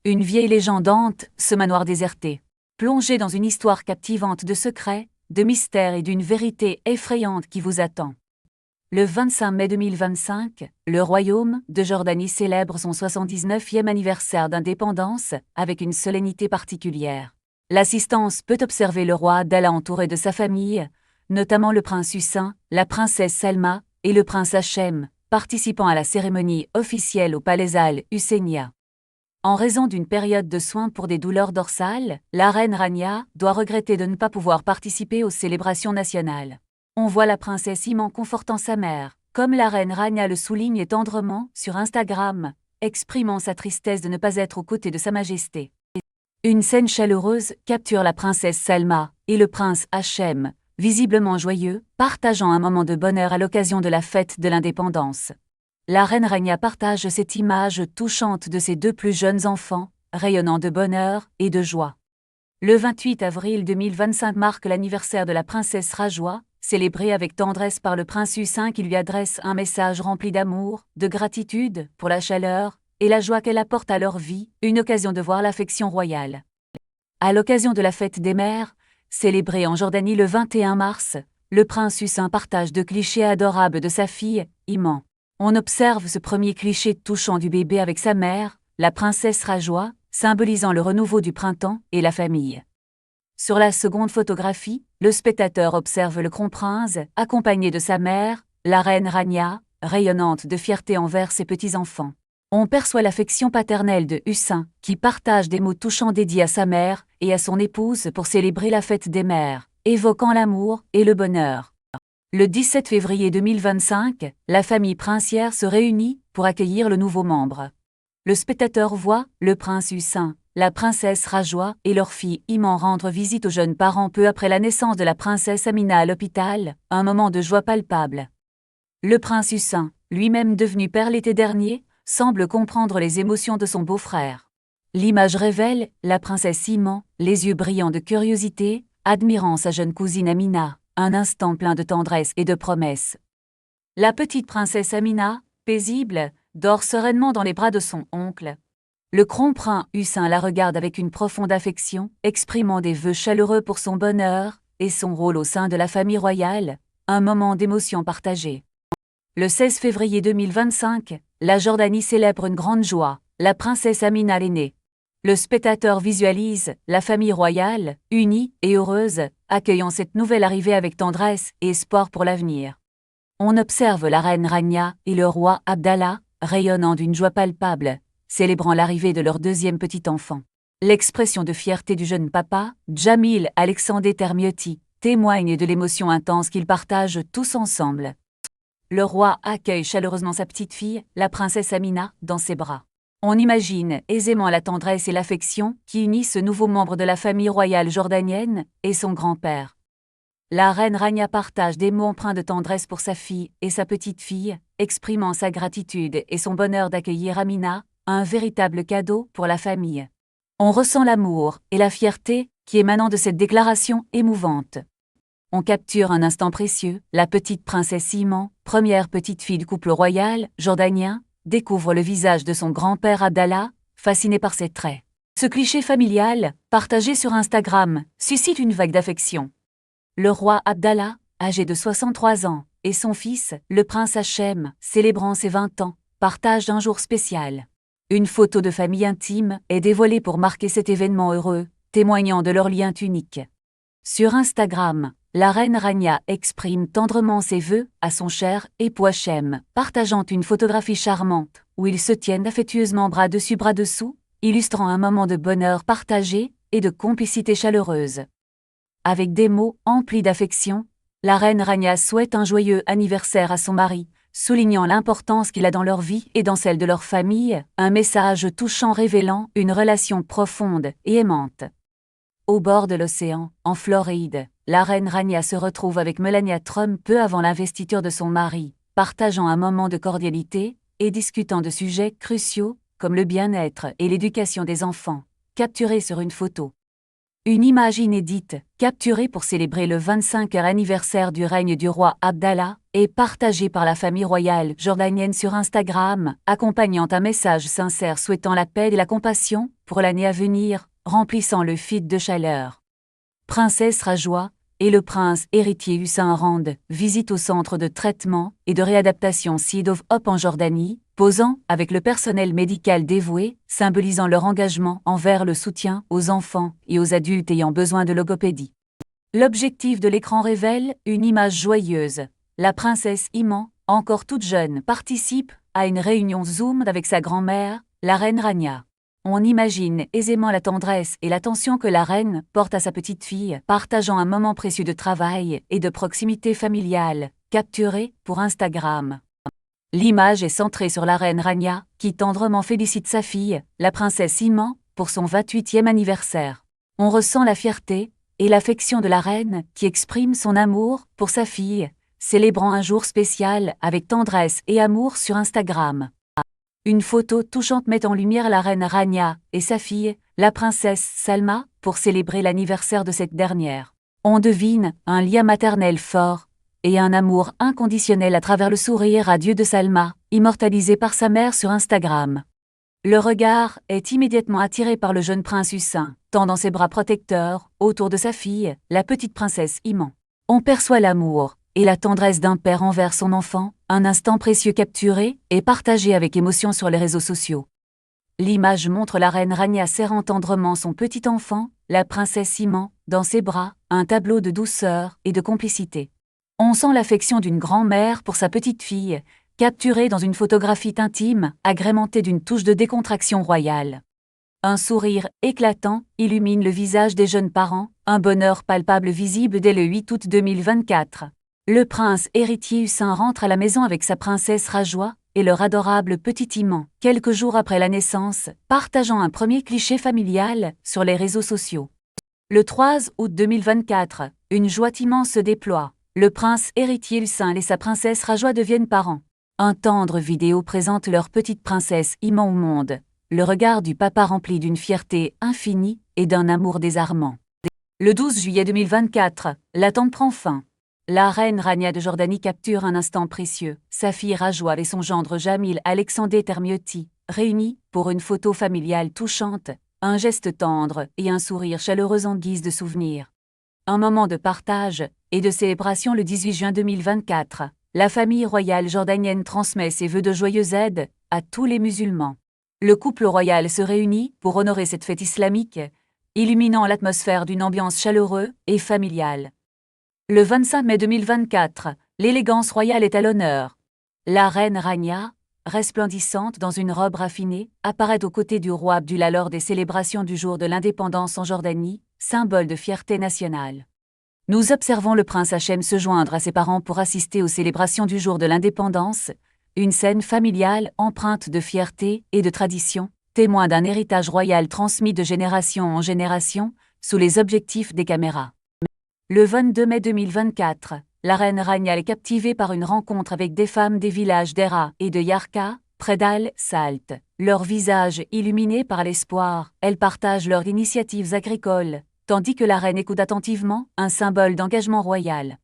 Une vieille légende hante ce manoir déserté. Plongez dans une histoire captivante de secrets, de mystères et d'une vérité effrayante qui vous attend. Le 25 mai 2025, le royaume de Jordanie célèbre son 79e anniversaire d'indépendance avec une solennité particulière. L'assistance peut observer le roi Abdallah entouré de sa famille, notamment le prince Hussein, la princesse Salma et le prince Hachem, participant à la cérémonie officielle au palais Al-Husseiniya. En raison d'une période de soins pour des douleurs dorsales, la reine Rania doit regretter de ne pas pouvoir participer aux célébrations nationales. On voit la princesse Iman confortant sa mère, comme la reine Rania le souligne tendrement sur Instagram, exprimant sa tristesse de ne pas être aux côtés de Sa Majesté. Une scène chaleureuse capture la princesse Salma et le prince Hachem, visiblement joyeux, partageant un moment de bonheur à l'occasion de la fête de l'indépendance. La reine Rania partage cette image touchante de ses deux plus jeunes enfants, rayonnant de bonheur et de joie. Le 28 avril 2025 marque l'anniversaire de la princesse Rajwa, célébrée avec tendresse par le prince Hussein qui lui adresse un message rempli d'amour, de gratitude pour la chaleur et la joie qu'elle apporte à leur vie, une occasion de voir l'affection royale. À l'occasion de la fête des mères, célébrée en Jordanie le 21 mars, le prince Hussein partage deux clichés adorables de sa fille, Iman. On observe ce premier cliché touchant du bébé avec sa mère, la princesse Rajwa, symbolisant le renouveau du printemps et la famille. Sur la seconde photographie, le spectateur observe le kronprinz, accompagné de sa mère, la reine Rania, rayonnante de fierté envers ses petits-enfants. On perçoit l'affection paternelle de Hussein, qui partage des mots touchants dédiés à sa mère et à son épouse pour célébrer la fête des mères, évoquant l'amour et le bonheur. Le 17 février 2025, la famille princière se réunit pour accueillir le nouveau membre. Le spectateur voit le prince Hussein, la princesse Rajwa et leur fille Iman rendre visite aux jeunes parents peu après la naissance de la princesse Amina à l'hôpital, un moment de joie palpable. Le prince Hussein, lui-même devenu père l'été dernier, semble comprendre les émotions de son beau-frère. L'image révèle la princesse Iman, les yeux brillants de curiosité, admirant sa jeune cousine Amina, un instant plein de tendresse et de promesses. La petite princesse Amina, paisible, dort sereinement dans les bras de son oncle. Le kronprinz Hussein la regarde avec une profonde affection, exprimant des vœux chaleureux pour son bonheur et son rôle au sein de la famille royale, un moment d'émotion partagée. Le 16 février 2025, la Jordanie célèbre une grande joie, la princesse Amina l'aînée. Le spectateur visualise la famille royale, unie et heureuse, accueillant cette nouvelle arrivée avec tendresse et espoir pour l'avenir. On observe la reine Rania et le roi Abdallah, rayonnant d'une joie palpable, célébrant l'arrivée de leur deuxième petit enfant. L'expression de fierté du jeune papa, Jamil Alexandre Termiotti, témoigne de l'émotion intense qu'ils partagent tous ensemble. Le roi accueille chaleureusement sa petite fille, la princesse Amina, dans ses bras. On imagine aisément la tendresse et l'affection qui unissent ce nouveau membre de la famille royale jordanienne et son grand-père. La reine Rania partage des mots empreints de tendresse pour sa fille et sa petite-fille, exprimant sa gratitude et son bonheur d'accueillir Amina, un véritable cadeau pour la famille. On ressent l'amour et la fierté qui émanent de cette déclaration émouvante. On capture un instant précieux, la petite princesse Iman, première petite fille du couple royal jordanien, découvre le visage de son grand-père Abdallah, fasciné par ses traits. Ce cliché familial, partagé sur Instagram, suscite une vague d'affection. Le roi Abdallah, âgé de 63 ans, et son fils, le prince Hachem, célébrant ses 20 ans, partagent un jour spécial. Une photo de famille intime est dévoilée pour marquer cet événement heureux, témoignant de leur lien unique. Sur Instagram, la reine Rania exprime tendrement ses vœux à son cher époux Hachem, partageant une photographie charmante où ils se tiennent affectueusement bras dessus bras dessous, illustrant un moment de bonheur partagé et de complicité chaleureuse. Avec des mots emplis d'affection, la reine Rania souhaite un joyeux anniversaire à son mari, soulignant l'importance qu'il a dans leur vie et dans celle de leur famille, un message touchant révélant une relation profonde et aimante. Au bord de l'océan, en Floride, la reine Rania se retrouve avec Melania Trump peu avant l'investiture de son mari, partageant un moment de cordialité et discutant de sujets cruciaux comme le bien-être et l'éducation des enfants, capturés sur une photo. Une image inédite, capturée pour célébrer le 25e anniversaire du règne du roi Abdallah, est partagée par la famille royale jordanienne sur Instagram, accompagnant un message sincère souhaitant la paix et la compassion pour l'année à venir, remplissant le feed de chaleur. Princesse Rajwa et le prince héritier Hussein rendent visite au centre de traitement et de réadaptation Seed of Hope en Jordanie, posant avec le personnel médical dévoué, symbolisant leur engagement envers le soutien aux enfants et aux adultes ayant besoin de logopédie. L'objectif de l'écran révèle une image joyeuse. La princesse Iman, encore toute jeune, participe à une réunion Zoom avec sa grand-mère, la reine Rania. On imagine aisément la tendresse et l'attention que la reine porte à sa petite-fille, partageant un moment précieux de travail et de proximité familiale, capturé pour Instagram. L'image est centrée sur la reine Rania, qui tendrement félicite sa fille, la princesse Iman, pour son 28e anniversaire. On ressent la fierté et l'affection de la reine, qui exprime son amour pour sa fille, célébrant un jour spécial avec tendresse et amour sur Instagram. Une photo touchante met en lumière la reine Rania et sa fille, la princesse Salma, pour célébrer l'anniversaire de cette dernière. On devine un lien maternel fort et un amour inconditionnel à travers le sourire radieux de Salma, immortalisé par sa mère sur Instagram. Le regard est immédiatement attiré par le jeune prince Hussein, tendant ses bras protecteurs autour de sa fille, la petite princesse Iman. On perçoit l'amour et la tendresse d'un père envers son enfant, un instant précieux capturé et partagé avec émotion sur les réseaux sociaux. L'image montre la reine Rania serrant tendrement son petit enfant, la princesse Iman, dans ses bras, un tableau de douceur et de complicité. On sent l'affection d'une grand-mère pour sa petite-fille, capturée dans une photographie intime, agrémentée d'une touche de décontraction royale. Un sourire éclatant illumine le visage des jeunes parents, un bonheur palpable visible dès le 8 août 2024. Le prince héritier Hussein rentre à la maison avec sa princesse Rajwa et leur adorable petit Iman, quelques jours après la naissance, partageant un premier cliché familial sur les réseaux sociaux. Le 3 août 2024, une joie immense se déploie. Le prince héritier Hussein et sa princesse Rajwa deviennent parents. Un tendre vidéo présente leur petite princesse Iman au monde, le regard du papa rempli d'une fierté infinie et d'un amour désarmant. Le 12 juillet 2024, l'attente prend fin. La reine Rania de Jordanie capture un instant précieux, sa fille Rajwa et son gendre Jamil Alexandre Termiotti, réunis pour une photo familiale touchante, un geste tendre et un sourire chaleureux en guise de souvenir. Un moment de partage et de célébration le 18 juin 2024, la famille royale jordanienne transmet ses vœux de joyeuse aide à tous les musulmans. Le couple royal se réunit pour honorer cette fête islamique, illuminant l'atmosphère d'une ambiance chaleureuse et familiale. Le 25 mai 2024, l'élégance royale est à l'honneur. La reine Rania, resplendissante dans une robe raffinée, apparaît aux côtés du roi Abdullah lors des célébrations du jour de l'indépendance en Jordanie, symbole de fierté nationale. Nous observons le prince Hachem se joindre à ses parents pour assister aux célébrations du jour de l'indépendance, une scène familiale empreinte de fierté et de tradition, témoin d'un héritage royal transmis de génération en génération, sous les objectifs des caméras. Le 22 mai 2024, la reine Rania est captivée par une rencontre avec des femmes des villages d'Era et de Yarka, près d'Al-Salt. Leurs visages illuminés par l'espoir, elles partagent leurs initiatives agricoles, tandis que la reine écoute attentivement, un symbole d'engagement royal.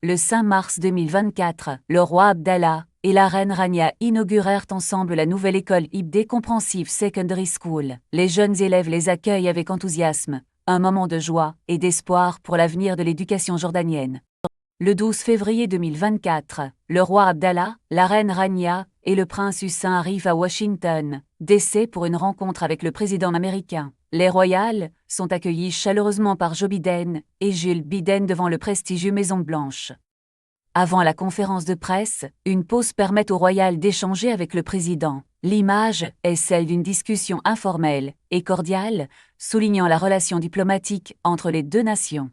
Le 5 mars 2024, le roi Abdallah et la reine Rania inaugurèrent ensemble la nouvelle école Ibn Comprehensive Secondary School. Les jeunes élèves les accueillent avec enthousiasme, un moment de joie et d'espoir pour l'avenir de l'éducation jordanienne. Le 12 février 2024, le roi Abdallah, la reine Rania et le prince Hussein arrivent à Washington, D.C. pour une rencontre avec le président américain. Les royales sont accueillis chaleureusement par Joe Biden et Jill Biden devant le prestigieux Maison-Blanche. Avant la conférence de presse, une pause permet aux royales d'échanger avec le président. L'image est celle d'une discussion informelle et cordiale, soulignant la relation diplomatique entre les deux nations.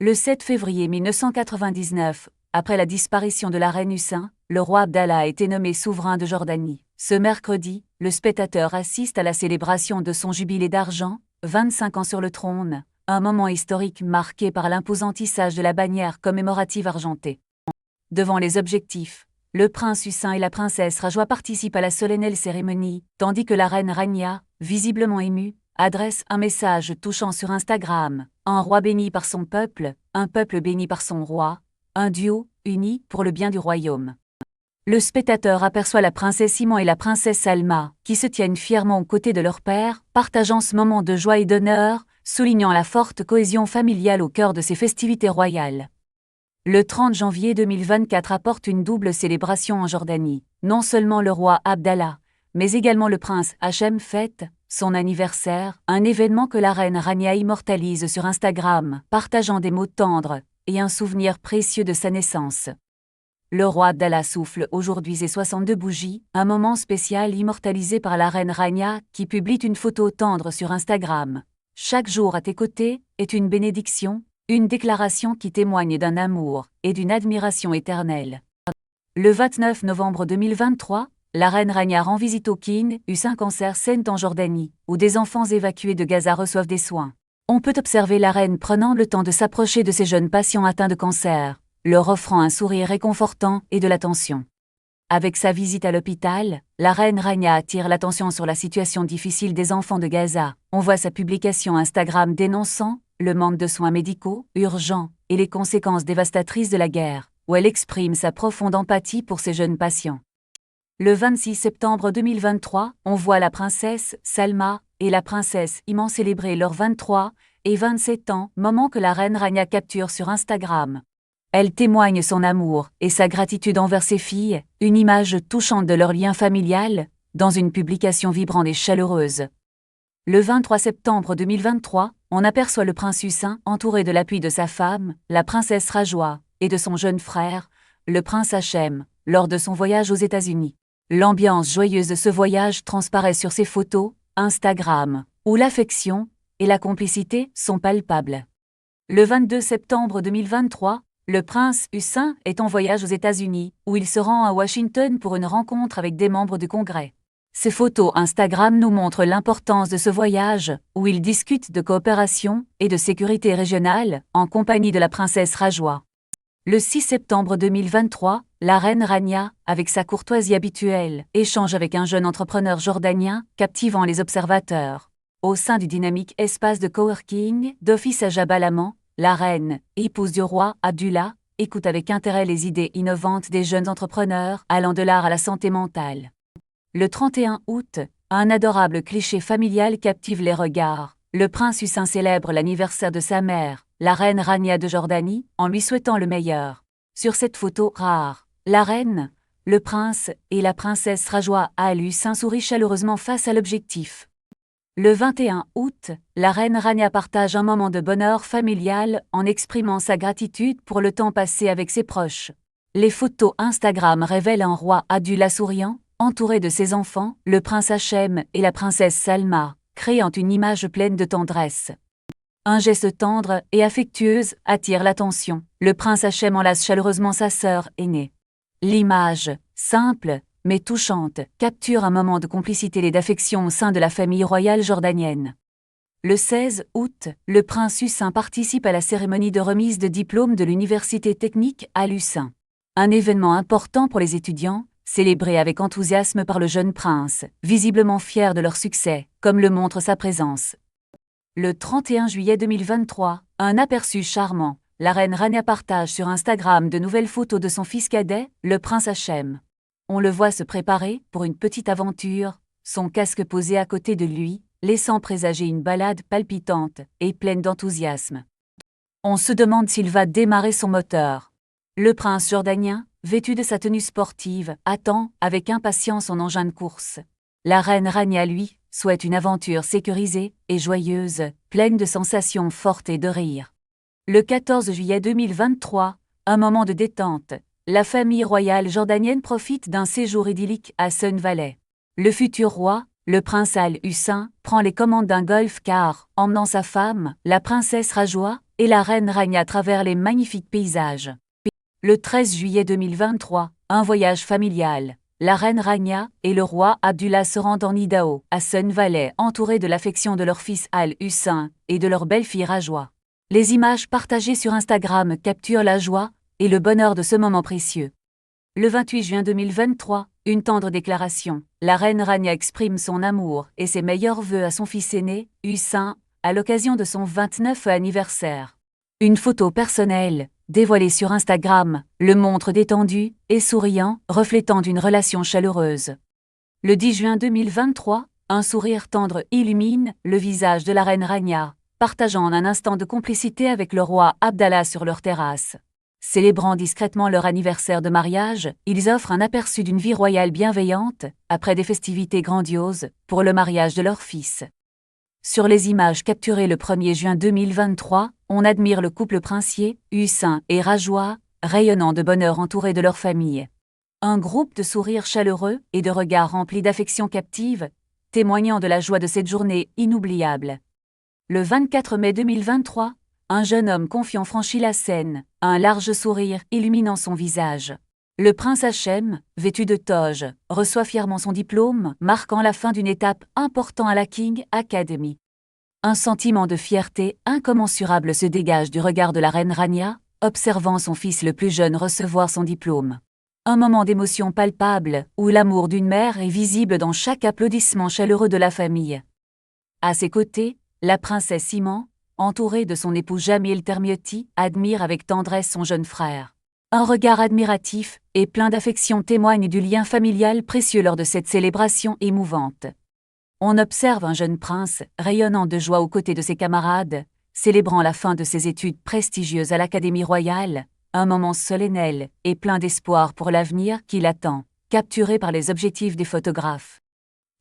Le 7 février 1999, après la disparition de la reine Hussein, le roi Abdallah a été nommé souverain de Jordanie. Ce mercredi, le spectateur assiste à la célébration de son jubilé d'argent, 25 ans sur le trône, un moment historique marqué par l'imposant tissage de la bannière commémorative argentée. Devant les objectifs, le prince Hussein et la princesse Rajwa participent à la solennelle cérémonie, tandis que la reine Rania, visiblement émue, adresse un message touchant sur Instagram. Un roi béni par son peuple, un peuple béni par son roi, un duo uni pour le bien du royaume. Le spectateur aperçoit la princesse Simon et la princesse Salma, qui se tiennent fièrement aux côtés de leur père, partageant ce moment de joie et d'honneur, soulignant la forte cohésion familiale au cœur de ces festivités royales. Le 30 janvier 2024 apporte une double célébration en Jordanie. Non seulement le roi Abdallah, mais également le prince Hachem fête son anniversaire, un événement que la reine Rania immortalise sur Instagram, partageant des mots tendres et un souvenir précieux de sa naissance. Le roi Abdallah souffle aujourd'hui ses 62 bougies, un moment spécial immortalisé par la reine Rania qui publie une photo tendre sur Instagram. Chaque jour à tes côtés est une bénédiction, une déclaration qui témoigne d'un amour et d'une admiration éternelle. Le 29 novembre 2023, la reine Rania rend visite au King U5 Cancer Center en Jordanie, où des enfants évacués de Gaza reçoivent des soins. On peut observer la reine prenant le temps de s'approcher de ces jeunes patients atteints de cancer, leur offrant un sourire réconfortant et de l'attention. Avec sa visite à l'hôpital, la reine Rania attire l'attention sur la situation difficile des enfants de Gaza. On voit sa publication Instagram dénonçant le manque de soins médicaux urgents et les conséquences dévastatrices de la guerre, où elle exprime sa profonde empathie pour ces jeunes patients. Le 26 septembre 2023, on voit la princesse Salma et la princesse Iman célébrer leurs 23 et 27 ans, moment que la reine Rania capture sur Instagram. Elle témoigne son amour et sa gratitude envers ses filles, une image touchante de leur lien familial, dans une publication vibrante et chaleureuse. Le 23 septembre 2023, on aperçoit le prince Hussein entouré de l'appui de sa femme, la princesse Rajwa, et de son jeune frère, le prince Hachem, lors de son voyage aux États-Unis. L'ambiance joyeuse de ce voyage transparaît sur ses photos Instagram, où l'affection et la complicité sont palpables. Le 22 septembre 2023, le prince Hussein est en voyage aux États-Unis, où il se rend à Washington pour une rencontre avec des membres du Congrès. Ces photos Instagram nous montrent l'importance de ce voyage, où il discute de coopération et de sécurité régionale, en compagnie de la princesse Rajwa. Le 6 septembre 2023, la reine Rania, avec sa courtoisie habituelle, échange avec un jeune entrepreneur jordanien, captivant les observateurs. Au sein du dynamique espace de coworking d'Office à Jabal Amman, la reine, épouse du roi Abdullah, écoute avec intérêt les idées innovantes des jeunes entrepreneurs, allant de l'art à la santé mentale. Le 31 août, un adorable cliché familial captive les regards. Le prince Hussein célèbre l'anniversaire de sa mère, la reine Rania de Jordanie, en lui souhaitant le meilleur. Sur cette photo rare, la reine, le prince et la princesse Rajwa Al-Hussein sourient chaleureusement face à l'objectif. Le 21 août, la reine Rania partage un moment de bonheur familial en exprimant sa gratitude pour le temps passé avec ses proches. Les photos Instagram révèlent un roi Abdullah souriant, entouré de ses enfants, le prince Hachem et la princesse Salma, créant une image pleine de tendresse. Un geste tendre et affectueux attire l'attention. Le prince Hachem enlace chaleureusement sa sœur aînée. L'image, simple mais touchante, capture un moment de complicité et d'affection au sein de la famille royale jordanienne. Le 16 août, le prince Hussein participe à la cérémonie de remise de diplôme de l'université technique Al-Hussein. Un événement important pour les étudiants, célébré avec enthousiasme par le jeune prince, visiblement fier de leur succès, comme le montre sa présence. Le 31 juillet 2023, un aperçu charmant, la reine Rania partage sur Instagram de nouvelles photos de son fils cadet, le prince Hachem. On le voit se préparer pour une petite aventure, son casque posé à côté de lui, laissant présager une balade palpitante et pleine d'enthousiasme. On se demande s'il va démarrer son moteur. Le prince jordanien, vêtu de sa tenue sportive, attend avec impatience son engin de course. La reine Rania, lui, souhaite une aventure sécurisée et joyeuse, pleine de sensations fortes et de rire. Le 14 juillet 2023, un moment de détente, la famille royale jordanienne profite d'un séjour idyllique à Sun Valley. Le futur roi, le prince Al-Hussein, prend les commandes d'un golf-car, emmenant sa femme, la princesse Rajwa, et la reine Rania à travers les magnifiques paysages. Le 13 juillet 2023, un voyage familial. La reine Rania et le roi Abdullah se rendent en Idaho, à Sun Valley, entourés de l'affection de leur fils Al-Hussein et de leur belle-fille Rajwa. Les images partagées sur Instagram capturent la joie et le bonheur de ce moment précieux. Le 28 juin 2023, une tendre déclaration. La reine Rania exprime son amour et ses meilleurs vœux à son fils aîné, Hussein, à l'occasion de son 29e anniversaire. Une photo personnelle, dévoilée sur Instagram, le montre détendu et souriant, reflétant d'une relation chaleureuse. Le 10 juin 2023, un sourire tendre illumine le visage de la reine Rania, partageant un instant de complicité avec le roi Abdallah sur leur terrasse. Célébrant discrètement leur anniversaire de mariage, ils offrent un aperçu d'une vie royale bienveillante, après des festivités grandioses, pour le mariage de leur fils. Sur les images capturées le 1er juin 2023, on admire le couple princier, Hussein et Rajwa, rayonnant de bonheur entourés de leur famille. Un groupe de sourires chaleureux et de regards remplis d'affection captive, témoignant de la joie de cette journée inoubliable. Le 24 mai 2023, un jeune homme confiant franchit la scène, un large sourire illuminant son visage. Le prince Hachem, vêtu de toge, reçoit fièrement son diplôme, marquant la fin d'une étape importante à la King Academy. Un sentiment de fierté incommensurable se dégage du regard de la reine Rania, observant son fils le plus jeune recevoir son diplôme. Un moment d'émotion palpable, où l'amour d'une mère est visible dans chaque applaudissement chaleureux de la famille. À ses côtés, la princesse Iman, entourée de son époux Jamil Termiotti, admire avec tendresse son jeune frère. Un regard admiratif et plein d'affection témoigne du lien familial précieux lors de cette célébration émouvante. On observe un jeune prince, rayonnant de joie aux côtés de ses camarades, célébrant la fin de ses études prestigieuses à l'Académie royale, un moment solennel et plein d'espoir pour l'avenir qui l'attend, capturé par les objectifs des photographes.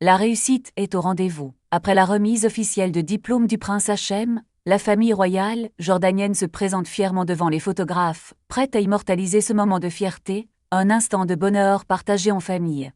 La réussite est au rendez-vous. Après la remise officielle de diplôme du prince Hachem, la famille royale jordanienne se présente fièrement devant les photographes, prête à immortaliser ce moment de fierté, un instant de bonheur partagé en famille.